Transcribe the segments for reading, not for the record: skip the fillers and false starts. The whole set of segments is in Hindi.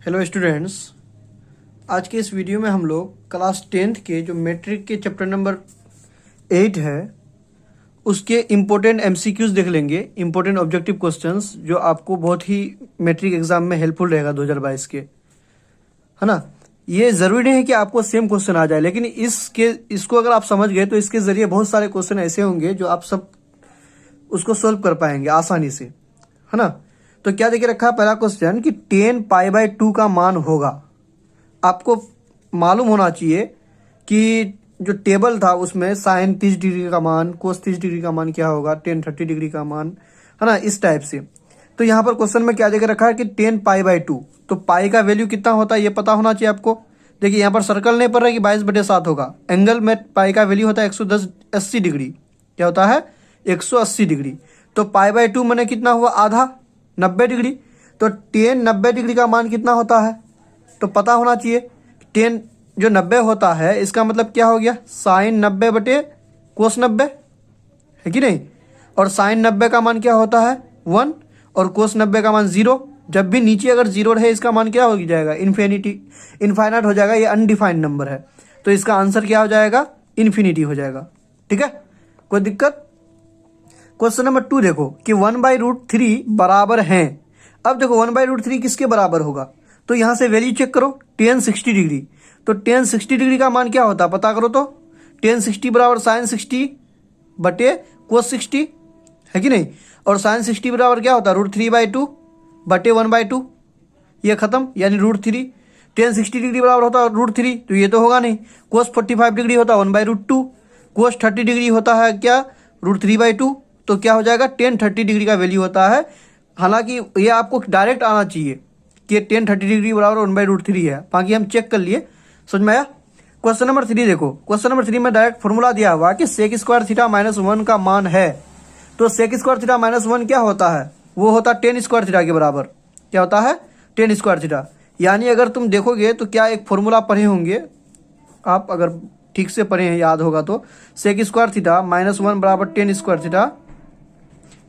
हेलो स्टूडेंट्स, आज के इस वीडियो में हम लोग क्लास 10th के जो मैट्रिक के चैप्टर नंबर 8 है उसके इम्पोर्टेंट एमसीक्यूज देख लेंगे। इम्पोर्टेंट ऑब्जेक्टिव क्वेश्चंस जो आपको बहुत ही मैट्रिक एग्जाम में हेल्पफुल रहेगा 2022 के, है ना। ये ज़रूरी नहीं है कि आपको सेम क्वेश्चन आ जाए, लेकिन इसको अगर आप समझ गए तो इसके ज़रिए बहुत सारे क्वेश्चन ऐसे होंगे जो आप सब उसको सोल्व कर पाएंगे आसानी से, है ना। तो क्या देखे रखा है पहला क्वेश्चन कि 10π/2 का मान होगा। आपको मालूम होना चाहिए कि जो टेबल था उसमें साइन 30 डिग्री का मान, कोस 30 डिग्री का मान क्या होगा, टेन 30 डिग्री का मान, है ना, इस टाइप से। तो यहाँ पर क्वेश्चन में क्या देखे रखा है कि 10π/2, तो पाई का वैल्यू कितना होता है ये पता होना चाहिए आपको। देखिए यहाँ पर सर्कल नहीं पड़ रहा है कि 22/7 होगा। एंगल में पाई का वैल्यू होता है 180 डिग्री। क्या होता है? 180 डिग्री। तो π/2 मैंने कितना हुआ? आधा, 90 डिग्री। तो 10 90 डिग्री का मान कितना होता है? तो पता होना चाहिए। 10 जो 90 होता है इसका मतलब क्या हो गया? साइन 90/कोस 90, है कि नहीं। और साइन 90 का मान क्या होता है? 1, और कोस 90 का मान 0। जब भी नीचे अगर 0 रहे इसका मान क्या हो जाएगा? इनफाइनाइट हो जाएगा। ये अनडिफाइंड नंबर है, तो इसका आंसर क्या हो जाएगा? इन्फिनिटी हो जाएगा। ठीक है, कोई दिक्कत? क्वेश्चन नंबर 2 देखो कि 1/√3 बराबर हैं। अब देखो 1/√3 किसके बराबर होगा? तो यहां से वैल्यू चेक करो, tan 60 डिग्री। तो tan 60 डिग्री का मान क्या होता है पता करो। तो tan 60 बराबर साइन 60/कोस 60, है कि नहीं। और साइन 60 बराबर क्या होता है? √3/2/1/2। ये खत्म, यानी √3। tan 60 डिग्री बराबर होता है √3, तो ये तो होगा नहीं। कोस 45 डिग्री होता है 1/√2। कोस 30 डिग्री होता है क्या? √3/2। तो क्या हो जाएगा? tan 30 डिग्री का वैल्यू होता है। हालांकि ये आपको डायरेक्ट आना चाहिए कि tan 30 डिग्री बराबर 1/√3 है, बाकी हम चेक कर लिए। समझ में आया? क्वेश्चन नंबर 3 देखो। क्वेश्चन नंबर 3 में डायरेक्ट फॉर्मूला दिया हुआ कि sec² थीटा -1 का मान है। तो sec² थीटा -1 क्या होता है? वो होता है tan² थीटा के बराबर। क्या होता है? tan² theta. यानी अगर तुम देखोगे तो क्या एक फॉर्मूला पढ़े होंगे आप, अगर ठीक से पढ़े हैं, याद होगा तो, sec² थीटा -1 बराबर tan² थीटा।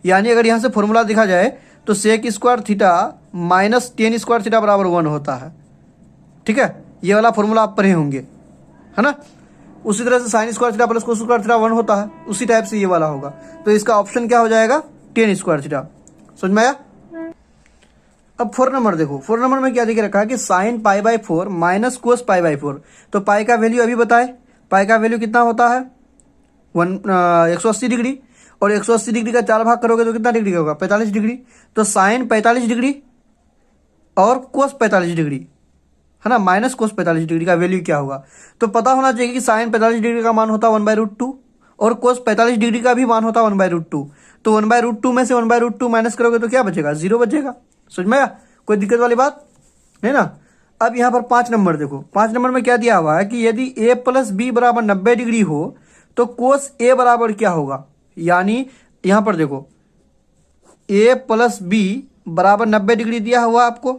यानी अगर यहाँ से फॉर्मूला देखा जाए तो sec² theta minus tan² theta बराबर 1 होता है। ठीक है, ये वाला फॉर्मूला आप पढ़े होंगे, है ना। उसी तरह से sin² theta plus cos² theta 1 होता है, उसी टाइप से ये वाला होगा। तो इसका ऑप्शन क्या हो जाएगा? tan² theta. समझ में आया? अब 4 नंबर देखो। 4 नंबर में क्या देखे रखा है कि sin π/4 माइनस कोस π/4। तो पाई का वैल्यू अभी बताए, पाई का वैल्यू कितना होता है? 180 डिग्री। और 180 डिग्री का 4 भाग करोगे तो कितना डिग्री का होगा? 45 डिग्री। तो साइन 45 डिग्री और कोस 45 डिग्री, है ना, माइनस कोस 45 डिग्री का वैल्यू क्या होगा? तो पता होना चाहिए कि साइन 45 डिग्री का मान होता है 1/√2 और कोस 45 डिग्री का भी मान होता है 1/√2। तो 1/√2 में से 1/√2 माइनस करोगे तो क्या बचेगा? 0 बचेगा। समझ में आया? कोई दिक्कत वाली बात नहीं ना। अब यहाँ पर 5 नंबर देखो। 5 नंबर में क्या दिया हुआ है कि यदि a + b बराबर 90 डिग्री हो तो कोस a बराबर क्या होगा? यानी यहां पर देखो a + b बराबर 90 डिग्री दिया हुआ आपको,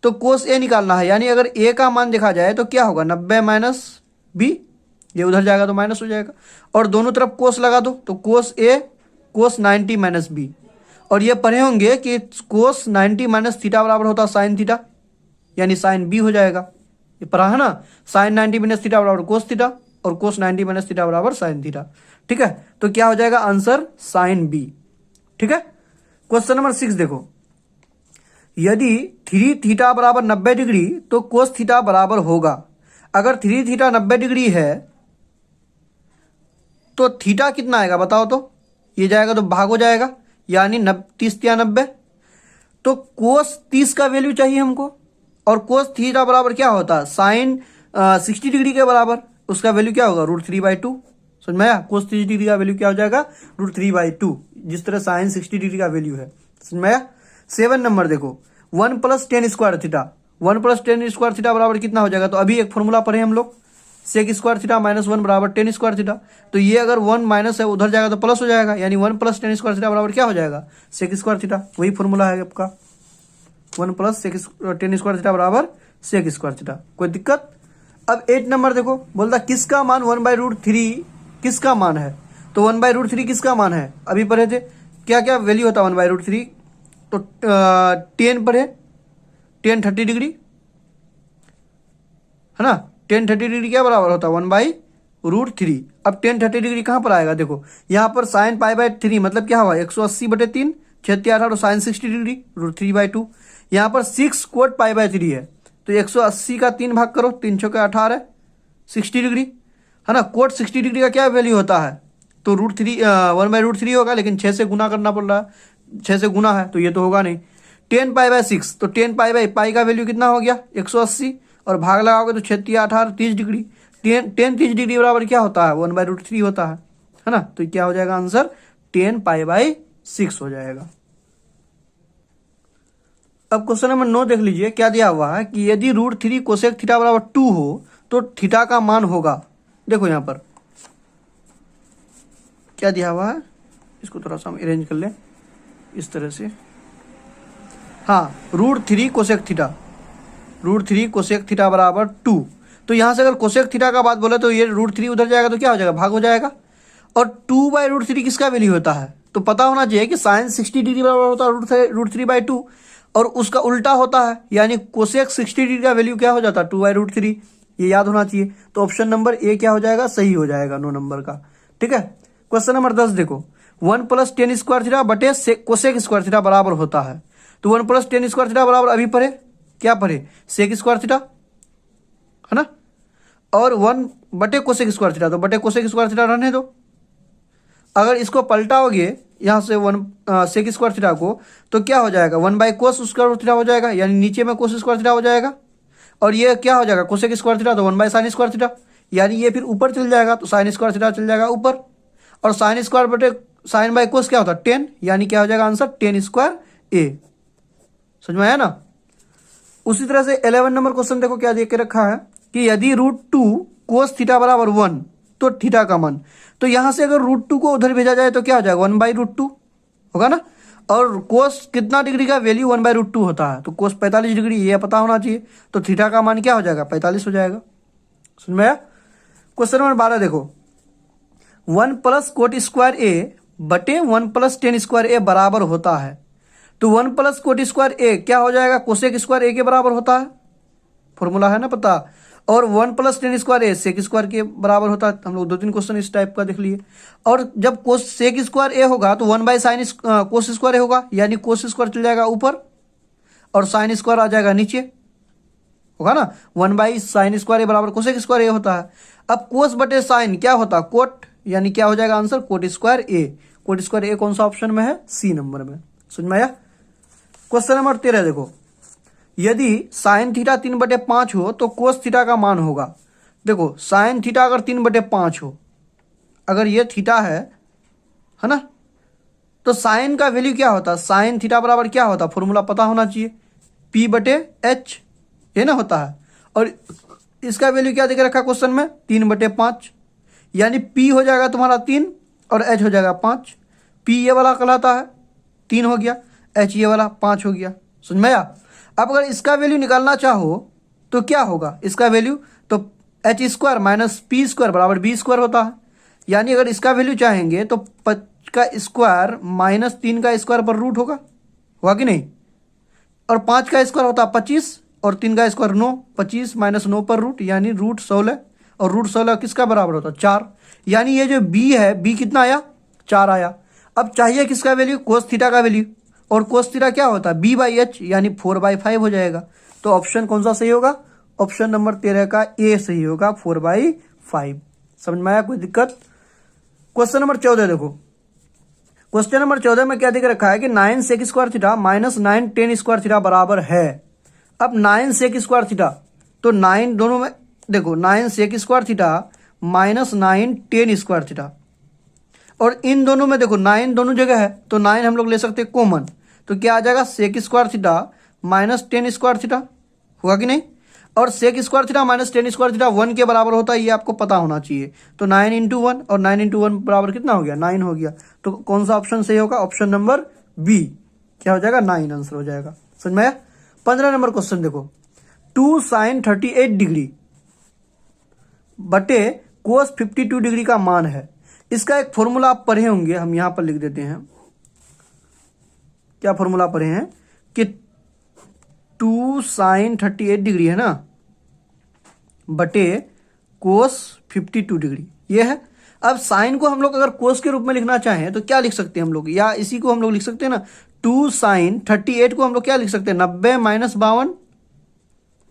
तो कोस a निकालना है। यानी अगर a का मान देखा जाए तो क्या होगा? 90 - b, ये उधर जाएगा तो माइनस हो जाएगा। और दोनों तरफ कोस लगा दो, तो कोस a कोस 90 - b। और ये पढ़े होंगे कि कोस 90 - थीटा बराबर होता है साइन थीटा, यानी साइन b हो जाएगा। ये पढ़ा है ना, साइन 90 - थीटा बराबर कोस थीटा और कोस 90 - थीटा बराबर साइन थीटा। ठीक है, तो क्या हो जाएगा आंसर? Sign b। ठीक है, क्वेश्चन नंबर 6 देखो। यदि 3 थीटा बराबर 90 डिग्री तो कोस थीटा बराबर होगा। अगर 3 थीटा 90 डिग्री है तो थीटा कितना आएगा बताओ। तो ये जाएगा तो भाग हो जाएगा, यानी 30 या 90। तो कोस 30 का वैल्यू चाहिए हमको, और कोस थीटा बराबर क्या होता है? साइन 60 डिग्री के बराबर। उसका वैल्यू क्या होगा? √3/2। समझ में आया? कोस 30 डिग्री का वैल्यू क्या हो जाएगा? √3/2, जिस तरह साइन 60 डिग्री का वैल्यू है। समझ में आया? 7 नंबर देखो। 1 + tan² थीटा। 1 + tan² थीटा बराबर कितना हो जाएगा? तो अभी एक फॉर्मूला पढ़े हम लोग, sec² थीटा -1 बराबर tan² थीटा। तो ये अगर 1 माइनस है उधर जाएगा तो प्लस हो जाएगा, यानी 1 + tan² थीटा बराबर क्या हो जाएगा? sec² theta. वही फॉर्मूला है आपका, 1 + tan² थीटा बराबर sec² थीटा। कोई दिक्कत? अब 8 नंबर देखो। बोलता किसका मान 1/√3 किसका मान है? तो 1/√3 किसका मान है? अभी पढ़े थे क्या क्या वैल्यू होता है 1/√3। तो 10 पढ़े, टेन 30 डिग्री, है ना। टेन 30 डिग्री क्या बराबर होता है 1/√3। अब टेन 30 डिग्री कहाँ पर आएगा, देखो यहाँ पर साइन π/3 मतलब क्या हुआ 180/3, 6 साइन 60 डिग्री √3/2। यहाँ पर 6 कोट π/3 है, तो 180 का 3 भाग करो, 3 6 का 18, 60 डिग्री, है ना। कोट 60 डिग्री का क्या वैल्यू होता है, तो √3 1/√3 होगा, लेकिन 6 से गुना करना पड़ रहा है, 6 से गुना है तो ये तो होगा नहीं। 10 π/6, तो 10 π का वैल्यू कितना हो गया 180, और भाग लगाओगे तो 6 18 30 डिग्री। 10 30 डिग्री बराबर क्या होता है 1/√3 होता है ना। तो क्या हो जाएगा आंसर 10 π/6 हो जाएगा। अब क्वेश्चन नंबर 9 देख लीजिए, क्या दिया हुआ है कि यदि √3 कोसेक थीटा बराबर 2 हो तो थीटा का मान होगा। देखो यहाँ पर क्या दिया हुआ है, इसको थोड़ा सा हम अरेंज कर लें इस तरह से। हाँ, √3 कोसेक थीटा, √3 कोसेक थीटा बराबर 2। तो यहाँ से अगर कोसेक थीटा का बात बोले तो ये √3 उधर जाएगा तो क्या हो जाएगा, भाग हो जाएगा। और 2/√3 किसका वैल्यू होता है, तो पता होना चाहिए कि साइन 60 डिग्री बराबर होता है √3/2, और उसका उल्टा होता है, यानी कोसेक 60 डिग्री का वैल्यू क्या हो जाता है 2/√3। ये याद होना चाहिए। तो ऑप्शन नंबर ए क्या हो जाएगा, सही हो जाएगा 9 नंबर का। ठीक है। क्वेश्चन नंबर 10 देखो, 1 + tan स्क्वायर थीटा बटे कोसेक स्क्वायर थीटा बराबर होता है। तो 1 + tan स्क्वायर थीटा बराबर अभी पढ़े, क्या पढ़े, सेक स्क्वायर थीटा, है ना। और 1 बटे कोसेक स्क्वायर थीटा, तो बटे कोसेक स्क्वायर थीटा रहने दो। अगर इसको पलटाओगे यहाँ से 1 सेक स्क्वायर थीटा को, तो क्या हो जाएगा 1/cos स्क्वायर थीटा हो जाएगा, यानी नीचे में कोस स्क्वायर थीटा हो जाएगा। और ये क्या हो जाएगा कोसेक स्क्वायर थीटा, तो 1/sin स्क्वायर थीटा, यानी ये फिर ऊपर चल जाएगा, तो साइन स्क्वायर थीटा चल जाएगा ऊपर। और साइन स्क्वायर बटे sin/cos क्या होता है 10, यानी क्या हो जाएगा आंसर 10 स्क्वायर a। समझ में आया ना। उसी तरह से 11 नंबर क्वेश्चन देखो क्या दे के रखा है कि यदि √2 cos थीटा बराबर 1 तो थीटा का मान। तो यहां से अगर √2 को उधर भेजा जाए तो क्या हो जाएगा 1/√2 होगा ना। और कोस कितना डिग्री का वैल्यू 1/√2 होता है, तो कोस 45 डिग्री, ये पता होना चाहिए। तो थीटा का मान क्या हो जाएगा 45 हो जाएगा। समझ में आया। क्वेश्चन नंबर 12 देखो, 1 + कोट स्क्वायर ए बटे 1 + tan स्क्वायर ए बराबर होता है। तो 1 + कोट स्क्वायर ए क्या हो जाएगा कोसेक स्क्वायर ए के बराबर होता है, फॉर्मूला है ना पता। और 1 + tan स्क्वायर ए सेक स्क्वायर के बराबर होता है। हम लोग 2-3 क्वेश्चन इस टाइप का देख लिए। और जब कोस सेक स्क्वायर ए होगा तो 1/sin कोस स्क्वायर ए होगा, यानी कोस स्क्वायर चल जाएगा ऊपर और साइन स्क्वायर आ जाएगा नीचे, होगा ना। 1/sin स्क्वायर ए बराबर कोसेक स्क्वायर ए होता है। अब कोस बटे साइन क्या होता है कोट, यानी क्या हो जाएगा आंसर कोट स्क्वायर ए। कोट स्क्वायर ए कौन सा ऑप्शन में है, सी नंबर में। समझ में आया। क्वेश्चन नंबर 13 देखो, यदि साइन थीटा 3/5 हो तो कोस थीटा का मान होगा। देखो साइन थीटा अगर 3/5 हो, अगर ये थीटा है ना, तो साइन का वैल्यू क्या होता है, साइन थीटा बराबर क्या होता है, फॉर्मूला पता होना चाहिए, P/H, ये ना होता है। और इसका वैल्यू क्या देके रखा क्वेश्चन में 3/5, यानी P हो जाएगा तुम्हारा 3 और H हो जाएगा 5। P ये वाला कहलाता है 3 हो गया, H ये वाला 5 हो गया। समझ में आया। अब अगर इसका वैल्यू निकालना चाहो तो क्या होगा इसका वैल्यू, तो H square minus P square बराबर B स्क्वायर होता है। यानी अगर इसका वैल्यू चाहेंगे तो 5 का स्क्वायर माइनस 3 का स्क्वायर पर रूट होगा कि नहीं। और 5 का स्क्वायर होता है 25 और 3 का स्क्वायर 9, 25 - 9 पर रूट, यानी √16। और √16 किसका बराबर होता है 4, यानी ये जो B है B कितना आया 4 आया। अब चाहिए किसका वैल्यू कोस थीटा का वैल्यू, और कोस थीटा क्या होता है B/H, यानी 4/5 हो जाएगा। तो ऑप्शन कौन सा सही होगा, ऑप्शन नंबर 13 का ए सही होगा 4/5। समझ में आया, कोई दिक्कत। क्वेश्चन नंबर 14 देखो, क्वेश्चन नंबर 14 में क्या दिख रखा है कि 9 sec square theta minus 9 tan square theta बराबर है। अब 9 सेक स्क्वायर थीटा, तो 9 दोनों में देखो 9 sec square theta minus 9 tan square theta, और इन दोनों में देखो 9 दोनों जगह है, तो 9 हम लोग ले सकते हैं कॉमन, तो क्या आ जाएगा sec square theta minus tan square theta, हुआ कि नहीं। और sec square theta minus tan square theta 1 के बराबर होता है, ये आपको पता होना चाहिए। तो 9 × 1, और 9 × 1 बराबर कितना हो गया 9 हो गया। तो कौन सा ऑप्शन सही होगा, ऑप्शन नंबर बी, क्या हो जाएगा 9 आंसर हो जाएगा। समझ में आया। 15 नंबर क्वेश्चन देखो, 2 sin 38 डिग्री बटे कोस 52 डिग्री का मान है। इसका एक फॉर्मूला आप पढ़े होंगे, हम यहां पर लिख देते हैं। क्या फॉर्मूला पढ़े हैं कि 2 साइन 38 डिग्री है ना, बटे कोस 52 डिग्री, ये है। अब साइन को हम लोग अगर कोस के रूप में लिखना चाहें तो क्या लिख सकते हैं हम लोग, या इसी को हम लोग लिख सकते हैं ना, 2 साइन 38 को हम लोग क्या लिख सकते हैं, 90 माइनस 52।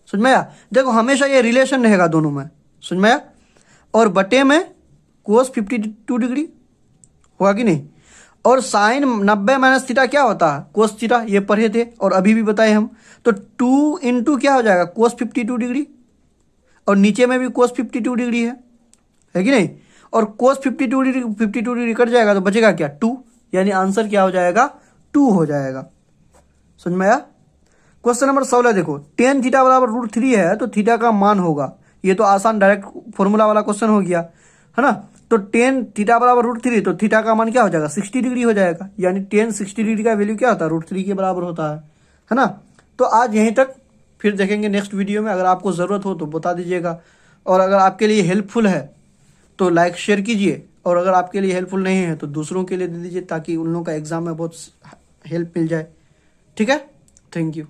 समझ में आया? देखो हमेशा ये रिलेशन रहेगा दोनों में, समझ में आया? और बटे में कोस 52 डिग्री होगा कि नहीं। और साइन 90 माइनस थीटा क्या होता है, कोस थीटा, ये पढ़े थे और अभी भी बताए हम। तो 2 इंटू क्या हो जाएगा, कोस 52 डिग्री, और नीचे में भी कोस 52 डिग्री है कि नहीं। और कोस 52 डिग्री कट जाएगा तो बचेगा क्या, 2, यानी आंसर क्या हो जाएगा, 2 हो जाएगा। समझ में आया? क्वेश्चन नंबर 16 देखो, टेन थीटा बराबर √3 है तो थीटा का मान होगा। ये तो आसान डायरेक्ट फॉर्मूला वाला क्वेश्चन हो गया, है ना। तो टेन थीटा बराबर √3 तो थीटा का मान क्या हो जाएगा, 60 डिग्री हो जाएगा, यानी टेन 60 डिग्री का वैल्यू क्या होता है, √3 के बराबर होता है ना। तो आज यहीं तक, फिर देखेंगे नेक्स्ट वीडियो में। अगर आपको ज़रूरत हो तो बता दीजिएगा, और अगर आपके लिए हेल्पफुल है तो लाइक शेयर कीजिए, और अगर आपके लिए हेल्पफुल नहीं है तो दूसरों के लिए दे दीजिए, ताकि उन लोगों का एग्जाम में बहुत हेल्प मिल जाए। ठीक है, थैंक यू।